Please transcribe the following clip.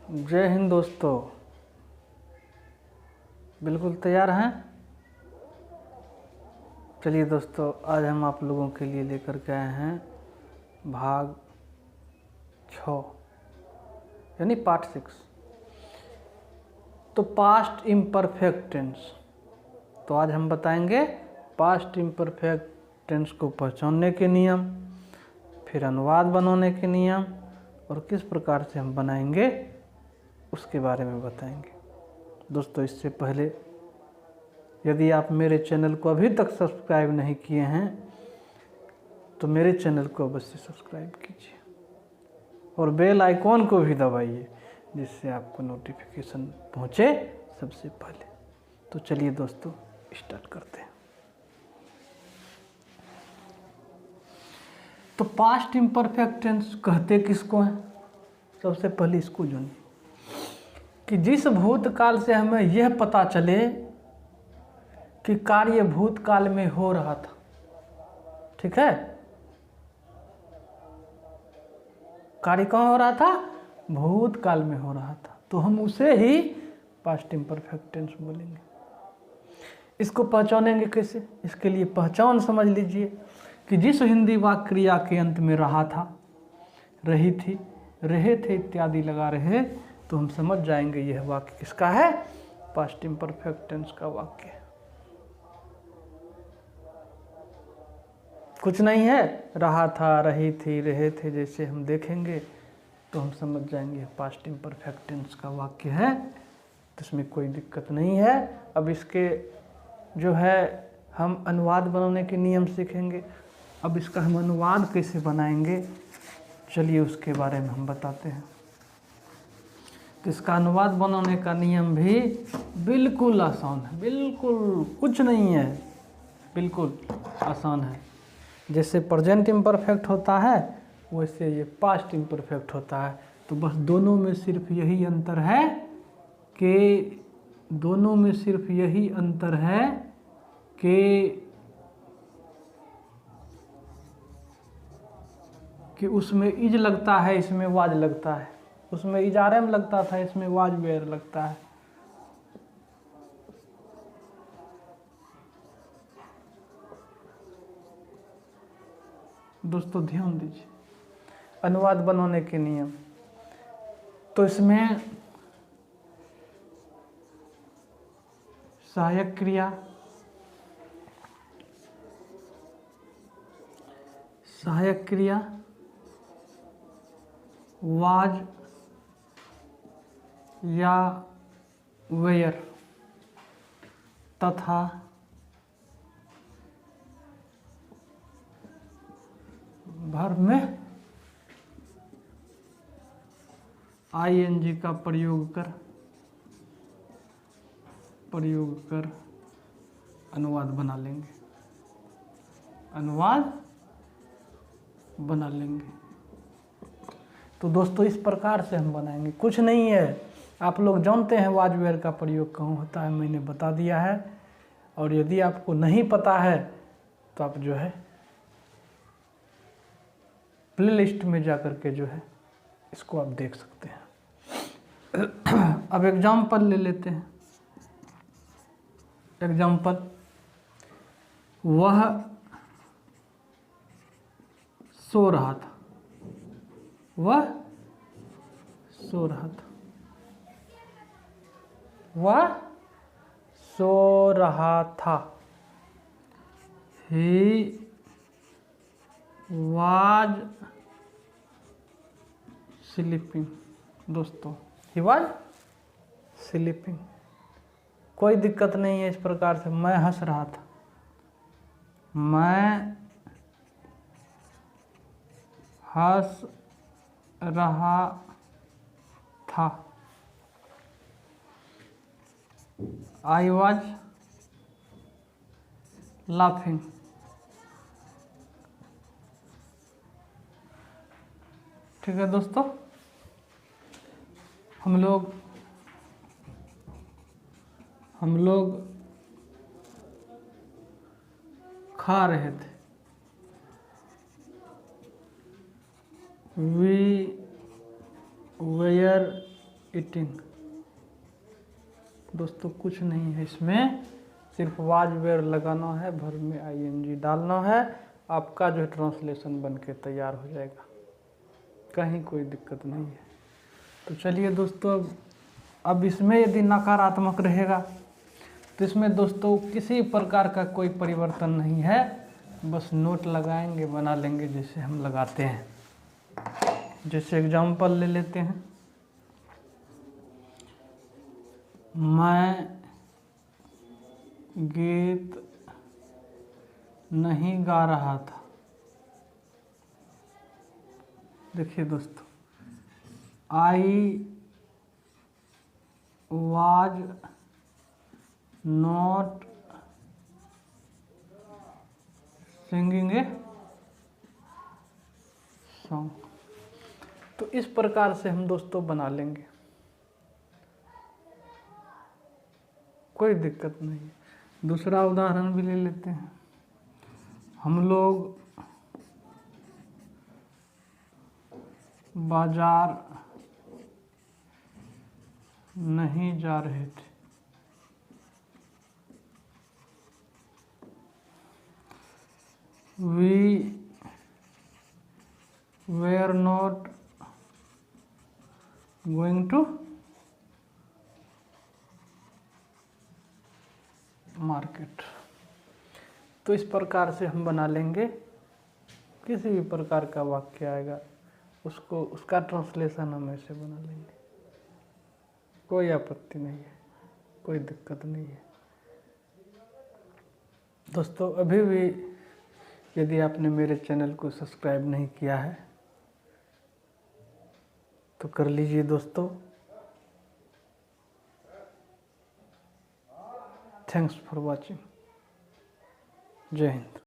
जय हिंद दोस्तों, बिल्कुल तैयार हैं। चलिए दोस्तों, आज हम आप लोगों के लिए लेकर के आए हैं भाग 6 यानी पार्ट 6। तो पास्ट इम्परफेक्ट टेंस। तो आज हम बताएंगे पास्ट इम्परफेक्ट टेंस को पहचानने के नियम, फिर अनुवाद बनाने के नियम और किस प्रकार से हम बनाएंगे उसके बारे में बताएंगे। दोस्तों, इससे पहले यदि आप मेरे चैनल को अभी तक सब्सक्राइब नहीं किए हैं तो मेरे चैनल को अवश्य सब्सक्राइब कीजिए और बेल आइकॉन को भी दबाइए, जिससे आपको नोटिफिकेशन पहुंचे सबसे पहले। तो चलिए दोस्तों, स्टार्ट करते हैं। तो पास्ट इम्परफेक्ट टेंस कहते किसको हैं? सबसे पहले इसको जानिए कि जिस भूतकाल से हमें यह पता चले कि कार्य भूतकाल में हो रहा था। ठीक है, कार्य कहाँ हो रहा था? भूतकाल में हो रहा था, तो हम उसे ही पास्ट इम्परफेक्ट टेंस बोलेंगे। इसको पहचानेंगे कैसे? इसके लिए पहचान समझ लीजिए कि जिस हिंदी वाक्य क्रिया के अंत में रहा था, रही थी, रहे थे इत्यादि लगा रहे, तो हम समझ जाएंगे यह वाक्य किसका है? पास्ट इम्परफेक्ट टेंस का वाक्य है। कुछ नहीं है, रहा था, रही थी, रहे थे, जैसे हम देखेंगे तो हम समझ जाएंगे पास्ट इम्परफेक्ट टेंस का वाक्य है। तो इसमें कोई दिक्कत नहीं है। अब इसके जो है हम अनुवाद बनाने के नियम सीखेंगे। अब इसका हम अनुवाद कैसे बनाएंगे, चलिए उसके बारे में हम बताते हैं। तो इसका अनुवाद बनाने का नियम भी बिल्कुल आसान है, बिल्कुल कुछ नहीं है, बिल्कुल आसान है। जैसे प्रेजेंट इम्परफेक्ट होता है वैसे ये पास्ट इम्परफेक्ट होता है। तो बस दोनों में सिर्फ यही अंतर है कि उसमें इज लगता है, इसमें वाज लगता है। उसमें इज आर एम लगता था, इसमें वाज वेयर लगता है। दोस्तों ध्यान दीजिए, अनुवाद बनाने के नियम। तो इसमें सहायक क्रिया वाज या वेयर तथा वर्ब में ING का प्रयोग कर अनुवाद बना लेंगे। तो दोस्तों इस प्रकार से हम बनाएंगे, कुछ नहीं है। आप लोग जानते हैं वाज वेयर का प्रयोग कहाँ होता है, मैंने बता दिया है। और यदि आपको नहीं पता है तो आप जो है प्ले लिस्ट में जाकर के जो है इसको आप देख सकते हैं। अब एग्जाम्पल ले लेते हैं। एग्जाम्पल, वह सो रहा था। वह सो रहा था। He was sleeping। दोस्तों, he was sleeping, कोई दिक्कत नहीं है। इस प्रकार से मैं हंस रहा था। मैं हंस रहा था। I was laughing। ठीक है दोस्तों, हम लोग खा रहे थे। We were eating. दोस्तों कुछ नहीं है इसमें, सिर्फ वाज वेयर लगाना है, भर में ING डालना है, आपका जो है ट्रांसलेशन बन के तैयार हो जाएगा, कहीं कोई दिक्कत नहीं है। तो चलिए दोस्तों, अब इसमें यदि नकारात्मक रहेगा तो इसमें दोस्तों किसी प्रकार का कोई परिवर्तन नहीं है, बस नोट लगाएंगे, बना लेंगे जैसे हम लगाते हैं। जैसे एग्जाम्पल ले लेते हैं, मैं गीत नहीं गा रहा था। देखिए दोस्तों, I was not singing a song. तो इस प्रकार से हम दोस्तों बना लेंगे, कोई दिक्कत नहीं है। दूसरा उदाहरण भी ले लेते हैं, हम लोग बाजार नहीं जा रहे थे। We were not going to market। तो इस प्रकार से हम बना लेंगे, किसी भी प्रकार का वाक्य आएगा उसको, उसका ट्रांसलेशन हम ऐसे बना लेंगे, कोई आपत्ति नहीं है, कोई दिक्कत नहीं है। दोस्तों अभी भी यदि आपने मेरे चैनल को सब्सक्राइब नहीं किया है तो कर लीजिए दोस्तों। Thanks for watching. जय हिंद।